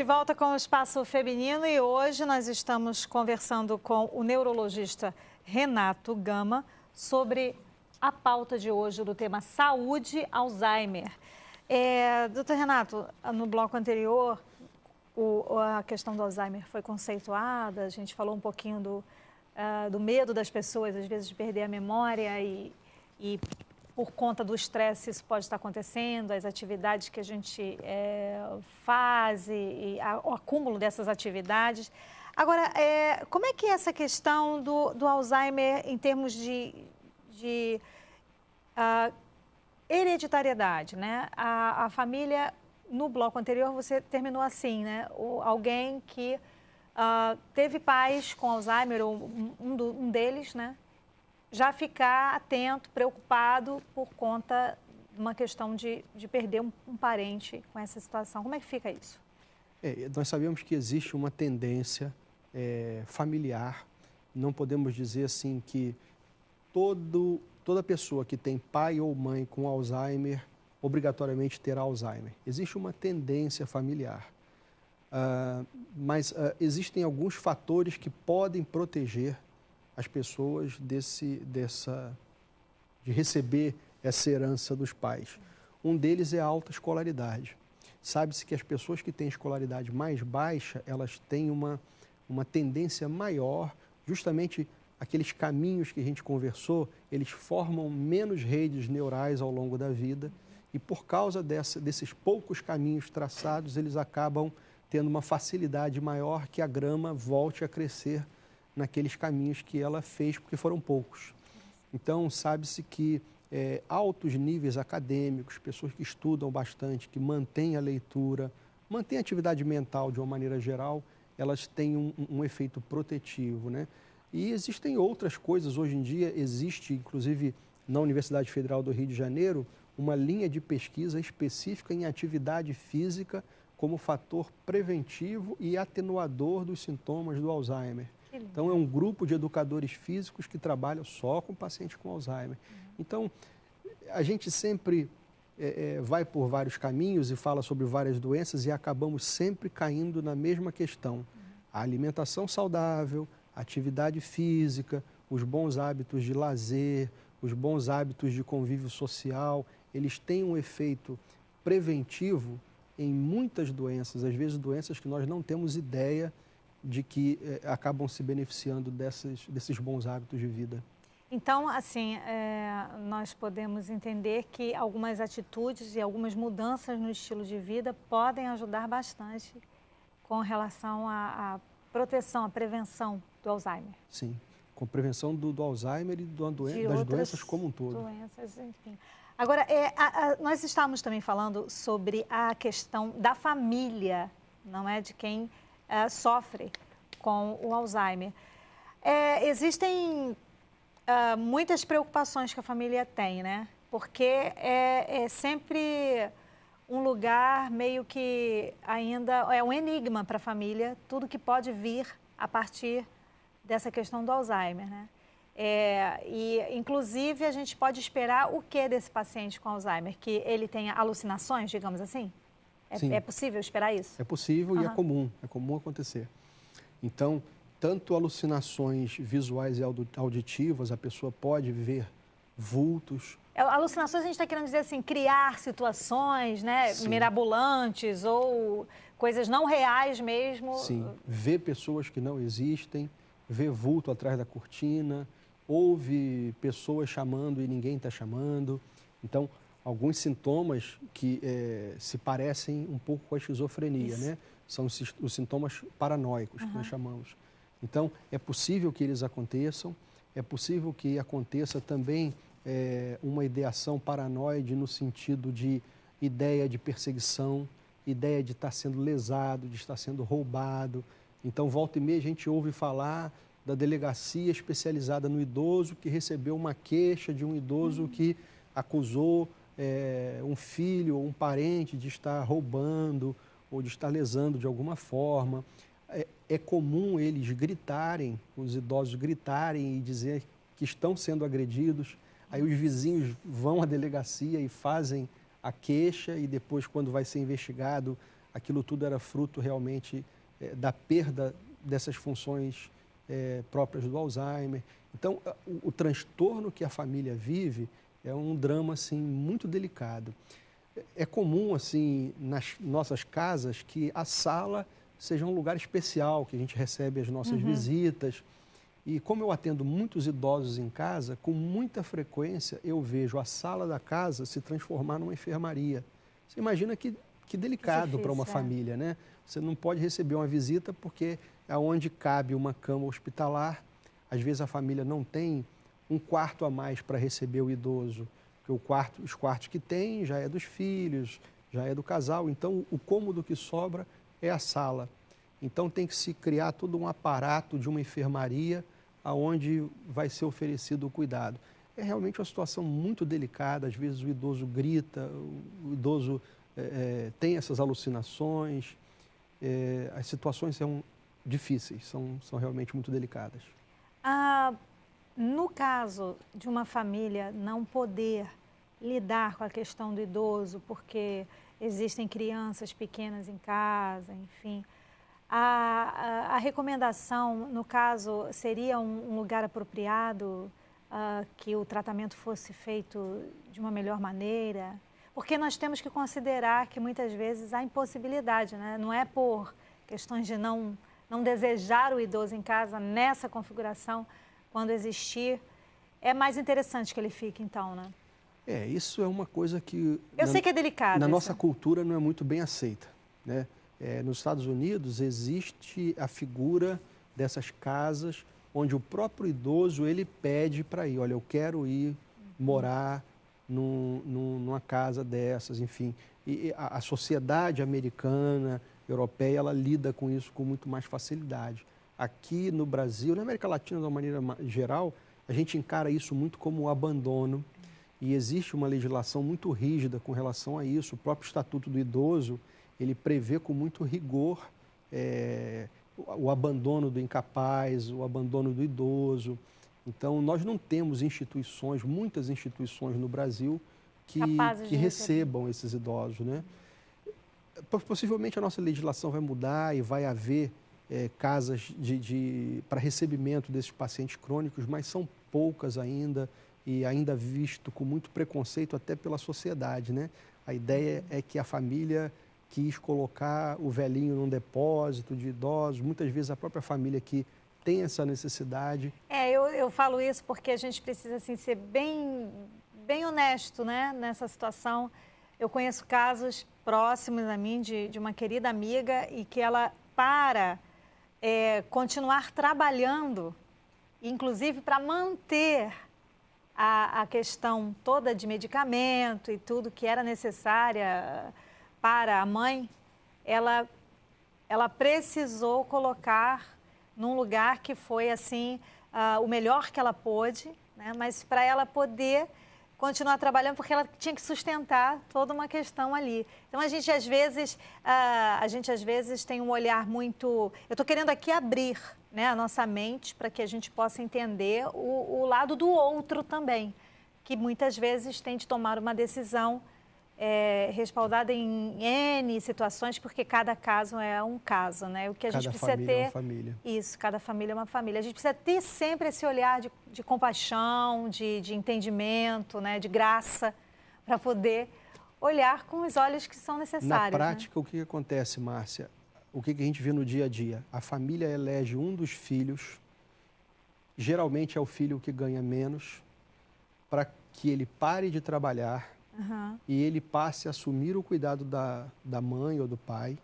De volta com o Espaço Feminino e hoje nós estamos conversando com o neurologista Renato Gama sobre a pauta de hoje do tema saúde Alzheimer. Doutor Renato, no bloco anterior a questão do Alzheimer foi conceituada, a gente falou um pouquinho do medo das pessoas às vezes de perder a memória e por conta do estresse isso pode estar acontecendo, as atividades que a gente faz e o acúmulo dessas atividades. Agora, como é que é essa questão do Alzheimer em termos de hereditariedade, né? A família, no bloco anterior você terminou assim, né? Alguém que teve pais com Alzheimer, ou um deles, né? Já ficar atento, preocupado por conta de uma questão de perder um parente com essa situação. Como é que fica isso? Nós sabemos que existe uma tendência familiar. Não podemos dizer assim que toda pessoa que tem pai ou mãe com Alzheimer obrigatoriamente terá Alzheimer. Existe uma tendência familiar. Mas existem alguns fatores que podem proteger as pessoas de receber essa herança dos pais. Um deles é a alta escolaridade. Sabe-se que as pessoas que têm escolaridade mais baixa, elas têm uma tendência maior, justamente aqueles caminhos que a gente conversou, eles formam menos redes neurais ao longo da vida e por causa desses poucos caminhos traçados, eles acabam tendo uma facilidade maior que a grama volte a crescer naqueles caminhos que ela fez, porque foram poucos. Então, sabe-se que altos níveis acadêmicos, pessoas que estudam bastante, que mantêm a leitura, mantêm a atividade mental de uma maneira geral, elas têm um efeito protetivo, né? E existem outras coisas. Hoje em dia existe, inclusive, na Universidade Federal do Rio de Janeiro, uma linha de pesquisa específica em atividade física como fator preventivo e atenuador dos sintomas do Alzheimer. Então, é um grupo de educadores físicos que trabalham só com pacientes com Alzheimer. Então, a gente sempre vai por vários caminhos e fala sobre várias doenças e acabamos sempre caindo na mesma questão. A alimentação saudável, a atividade física, os bons hábitos de lazer, os bons hábitos de convívio social, eles têm um efeito preventivo em muitas doenças, às vezes doenças que nós não temos ideia de que acabam se beneficiando desses bons hábitos de vida. Então, assim, nós podemos entender que algumas atitudes e algumas mudanças no estilo de vida podem ajudar bastante com relação à proteção, à prevenção do Alzheimer. Sim, com prevenção do Alzheimer e das doenças como um todo. Doenças, enfim. Agora, nós estávamos também falando sobre a questão da família, não é? De quem sofre com o Alzheimer. Existem muitas preocupações que a família tem, né? Porque é sempre um lugar meio que ainda é um enigma para a família, tudo que pode vir a partir dessa questão do Alzheimer, né? E, inclusive, a gente pode esperar o que desse paciente com Alzheimer? Que ele tenha alucinações, digamos assim? É possível esperar isso? É possível e é comum acontecer. Então, tanto alucinações visuais e auditivas, a pessoa pode ver vultos. Alucinações, a gente está querendo dizer assim, criar situações, né, mirabolantes ou coisas não reais mesmo. Sim, ver pessoas que não existem, ver vulto atrás da cortina, ouve pessoas chamando e ninguém está chamando. Então, alguns sintomas que se parecem um pouco com a esquizofrenia, né? São os sintomas paranoicos que nós chamamos. Então, é possível que eles aconteçam, é possível que aconteça também uma ideação paranoide no sentido de ideia de perseguição, ideia de estar sendo lesado, de estar sendo roubado. Então, volta e meia a gente ouve falar da delegacia especializada no idoso que recebeu uma queixa de um idoso que acusou um filho ou um parente de estar roubando ou de estar lesando de alguma forma. É comum eles gritarem, os idosos gritarem e dizer que estão sendo agredidos. Aí os vizinhos vão à delegacia e fazem a queixa e depois, quando vai ser investigado, aquilo tudo era fruto realmente da perda dessas funções próprias do Alzheimer. Então, o transtorno que a família vive é um drama, assim, muito delicado. É comum, assim, nas nossas casas, que a sala seja um lugar especial, que a gente recebe as nossas visitas. E como eu atendo muitos idosos em casa, com muita frequência eu vejo a sala da casa se transformar numa enfermaria. Você imagina que delicado para uma família, né? Você não pode receber uma visita porque aonde cabe uma cama hospitalar, às vezes a família não tem um quarto a mais para receber o idoso, porque os quartos que tem já é dos filhos, já é do casal, então o cômodo que sobra é a sala. Então tem que se criar todo um aparato de uma enfermaria aonde vai ser oferecido o cuidado. É realmente uma situação muito delicada, às vezes o idoso grita, o idoso tem essas alucinações, as situações são difíceis, são realmente muito delicadas. No caso de uma família não poder lidar com a questão do idoso, porque existem crianças pequenas em casa, enfim, a recomendação, no caso, seria um lugar apropriado, que o tratamento fosse feito de uma melhor maneira? Porque nós temos que considerar que muitas vezes há impossibilidade, né? Não é por questões de não desejar o idoso em casa nessa configuração, quando existir, é mais interessante que ele fique, então, né? Isso é uma coisa que... Eu sei que é delicado. Na nossa cultura não é muito bem aceita, né? Nos Estados Unidos existe a figura dessas casas onde o próprio idoso ele pede para ir. Olha, eu quero ir morar numa casa dessas, enfim. E a sociedade americana, europeia, ela lida com isso com muito mais facilidade. Aqui no Brasil, na América Latina de uma maneira geral, a gente encara isso muito como um abandono. E existe uma legislação muito rígida com relação a isso. O próprio Estatuto do Idoso, ele prevê com muito rigor o abandono do incapaz, o abandono do idoso. Então, nós não temos instituições, muitas instituições no Brasil que recebam esses idosos, né? Possivelmente a nossa legislação vai mudar e vai haver casas para recebimento desses pacientes crônicos, mas são poucas ainda e ainda visto com muito preconceito até pela sociedade, né? A ideia é que a família quis colocar o velhinho num depósito de idosos, muitas vezes a própria família que tem essa necessidade. Eu falo isso porque a gente precisa assim, ser bem honesto, né, nessa situação. Eu conheço casos próximos a mim de uma querida amiga e que ela, para continuar trabalhando, inclusive para manter a questão toda de medicamento e tudo que era necessária para a mãe, ela precisou colocar num lugar que foi assim o melhor que ela pôde, né? Mas para ela poder continuar trabalhando, porque ela tinha que sustentar toda uma questão ali. Então a gente às vezes tem um olhar muito... Eu estou querendo aqui abrir, né, a nossa mente para que a gente possa entender o lado do outro também, que muitas vezes tem de tomar uma decisão respaldada em N situações, porque cada caso é um caso, né? O que a gente precisa ter... Cada família é uma família. Isso, cada família é uma família. A gente precisa ter sempre esse olhar de compaixão, de entendimento, né? De graça, para poder olhar com os olhos que são necessários. Na prática, né? O que acontece, Márcia? O que a gente vê no dia a dia? A família elege um dos filhos, geralmente é o filho que ganha menos, para que ele pare de trabalhar, e ele passe a assumir o cuidado da mãe ou do pai,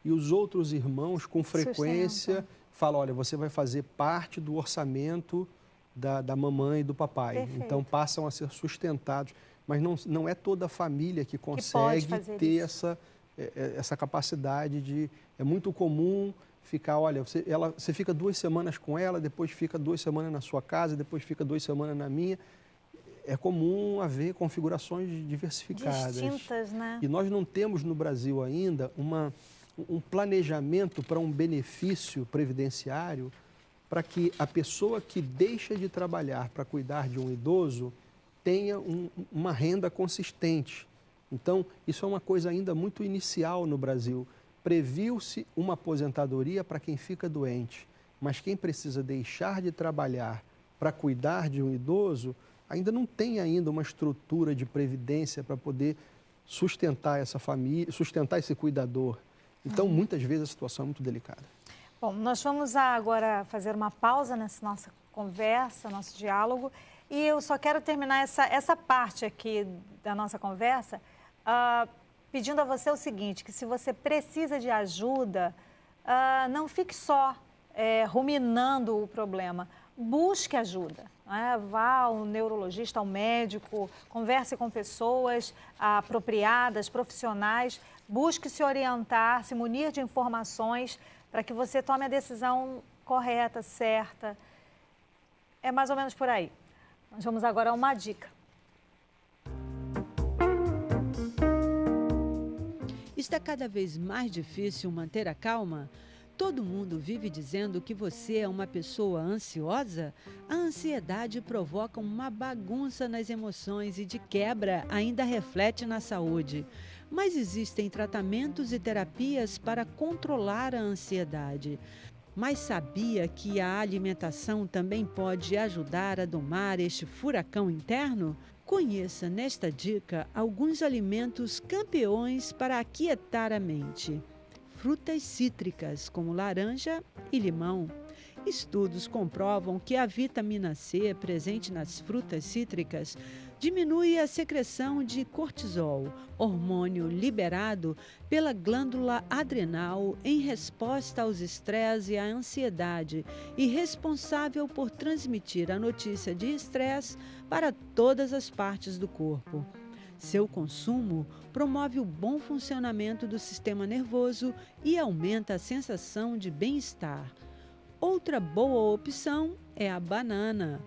e os outros irmãos, com frequência, falam, olha, você vai fazer parte do orçamento da mamãe e do papai. Perfeito. Então, passam a ser sustentados. Mas não é toda a família que consegue ter essa capacidade de... É muito comum ficar, olha, você fica 2 semanas com ela, depois fica 2 semanas na sua casa, depois fica 2 semanas na minha. É comum haver configurações diversificadas. Distintas, né? E nós não temos no Brasil ainda um planejamento para um benefício previdenciário para que a pessoa que deixa de trabalhar para cuidar de um idoso tenha uma renda consistente. Então, isso é uma coisa ainda muito inicial no Brasil. previu-se uma aposentadoria para quem fica doente, mas quem precisa deixar de trabalhar para cuidar de um idoso, ainda não tem ainda uma estrutura de previdência para poder sustentar essa família, sustentar esse cuidador. Então, muitas vezes a situação é muito delicada. Bom, nós vamos agora fazer uma pausa nessa nossa conversa, nosso diálogo, e eu só quero terminar essa parte aqui da nossa conversa pedindo a você o seguinte, que se você precisa de ajuda, não fique só ruminando o problema, busque ajuda. Vá ao neurologista, ao médico, converse com pessoas apropriadas, profissionais, busque se orientar, se munir de informações para que você tome a decisão correta, certa. É mais ou menos por aí. Nós vamos agora a uma dica. Está cada vez mais difícil manter a calma? Todo mundo vive dizendo que você é uma pessoa ansiosa? A ansiedade provoca uma bagunça nas emoções e, de quebra, ainda reflete na saúde. Mas existem tratamentos e terapias para controlar a ansiedade. Mas sabia que a alimentação também pode ajudar a domar este furacão interno? Conheça nesta dica alguns alimentos campeões para aquietar a mente. Frutas cítricas, como laranja e limão. Estudos comprovam que a vitamina C presente nas frutas cítricas diminui a secreção de cortisol, hormônio liberado pela glândula adrenal em resposta aos estresses e à ansiedade e responsável por transmitir a notícia de estresse para todas as partes do corpo. Seu consumo promove o bom funcionamento do sistema nervoso e aumenta a sensação de bem-estar. Outra boa opção é a banana.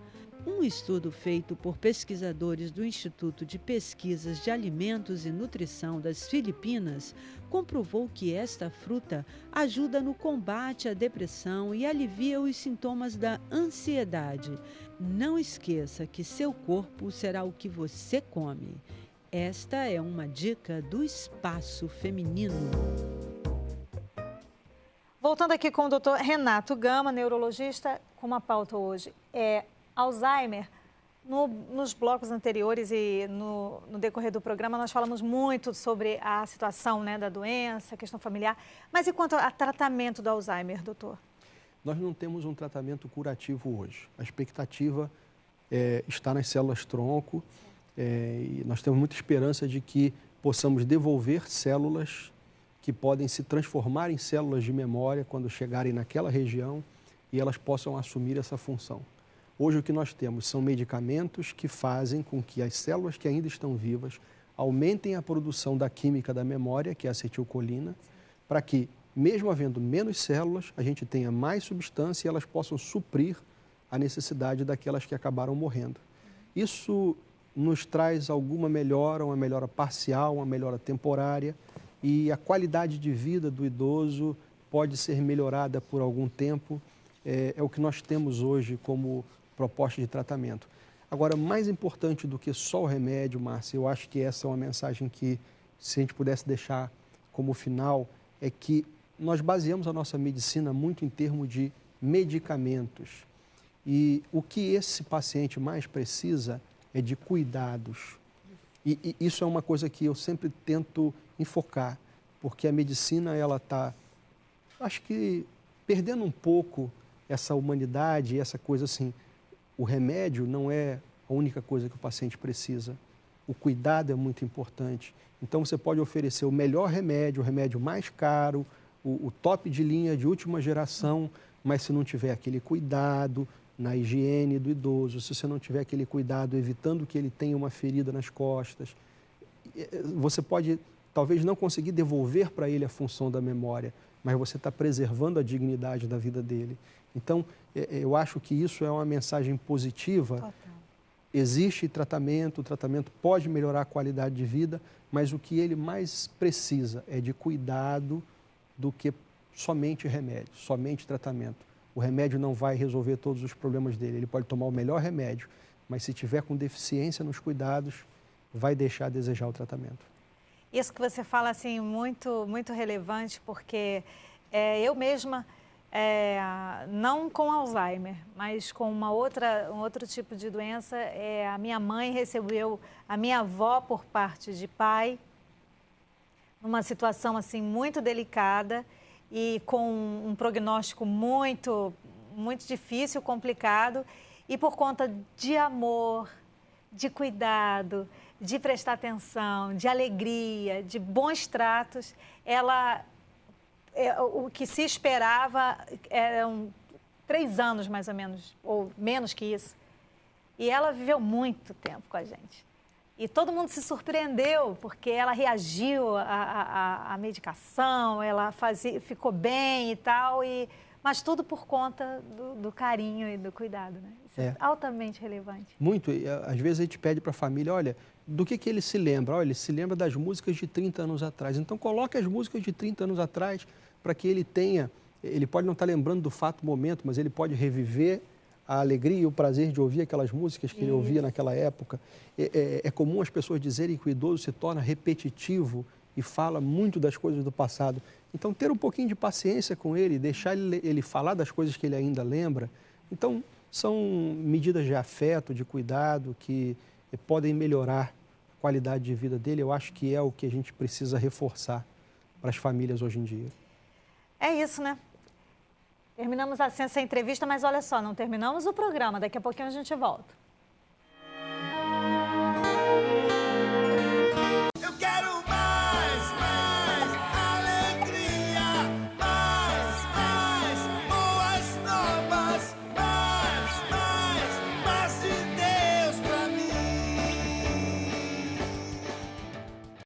Um estudo feito por pesquisadores do Instituto de Pesquisas de Alimentos e Nutrição das Filipinas comprovou que esta fruta ajuda no combate à depressão e alivia os sintomas da ansiedade. Não esqueça que seu corpo será o que você come. Esta é uma dica do Espaço Feminino. Voltando aqui com o Dr. Renato Gama, neurologista, com uma pauta hoje é Alzheimer. Nos blocos anteriores e no decorrer do programa, nós falamos muito sobre a situação, né, da doença, a questão familiar. Mas e quanto ao tratamento do Alzheimer, doutor? Nós não temos um tratamento curativo hoje. A expectativa está nas células-tronco e nós temos muita esperança de que possamos devolver células que podem se transformar em células de memória quando chegarem naquela região e elas possam assumir essa função. Hoje o que nós temos são medicamentos que fazem com que as células que ainda estão vivas aumentem a produção da química da memória, que é a acetilcolina, para que, mesmo havendo menos células, a gente tenha mais substância e elas possam suprir a necessidade daquelas que acabaram morrendo. Isso nos traz alguma melhora, uma melhora parcial, uma melhora temporária, e a qualidade de vida do idoso pode ser melhorada por algum tempo. É o que nós temos hoje como proposta de tratamento. Agora, mais importante do que só o remédio, Márcia, eu acho que essa é uma mensagem que, se a gente pudesse deixar como final, é que nós baseamos a nossa medicina muito em termos de medicamentos. E o que esse paciente mais precisa é de cuidados. E isso é uma coisa que eu sempre tento enfocar, porque a medicina, ela está, acho que, perdendo um pouco essa humanidade, essa coisa assim. O remédio não é a única coisa que o paciente precisa. O cuidado é muito importante. Então, você pode oferecer o melhor remédio, o remédio mais caro, o top de linha de última geração, mas se não tiver aquele cuidado na higiene do idoso, se você não tiver aquele cuidado evitando que ele tenha uma ferida nas costas, você pode talvez não conseguir devolver para ele a função da memória, mas você está preservando a dignidade da vida dele. Então, eu acho que isso é uma mensagem positiva. Total. Existe tratamento, o tratamento pode melhorar a qualidade de vida, mas o que ele mais precisa é de cuidado do que somente remédio, somente tratamento. O remédio não vai resolver todos os problemas dele, ele pode tomar o melhor remédio, mas se tiver com deficiência nos cuidados, vai deixar a desejar o tratamento. Isso que você fala, assim, muito relevante, porque eu mesma, não com Alzheimer, mas com um outro tipo de doença, a minha mãe recebeu a minha avó por parte de pai, numa situação, assim, muito delicada e com um prognóstico muito difícil, complicado, e por conta de amor, de cuidado, de prestar atenção, de alegria, de bons tratos, o que se esperava eram 3 anos, mais ou menos, ou menos que isso. E ela viveu muito tempo com a gente. E todo mundo se surpreendeu, porque ela reagiu à medicação, ficou bem e tal, mas tudo por conta do carinho e do cuidado, né? Isso é altamente relevante. Muito. E, às vezes a gente pede para a família, olha, do que ele se lembra? Olha, ele se lembra das músicas de 30 anos atrás. Então coloque as músicas de 30 anos atrás para que ele pode não estar lembrando do fato, momento, mas ele pode reviver a alegria e o prazer de ouvir aquelas músicas que ele ouvia naquela época. É comum as pessoas dizerem que o idoso se torna repetitivo e fala muito das coisas do passado. Então, ter um pouquinho de paciência com ele, deixar ele falar das coisas que ele ainda lembra. Então, são medidas de afeto, de cuidado, que podem melhorar a qualidade de vida dele. Eu acho que é o que a gente precisa reforçar para as famílias hoje em dia. É isso, né? Terminamos assim essa entrevista, mas olha só, não terminamos o programa. Daqui a pouquinho a gente volta.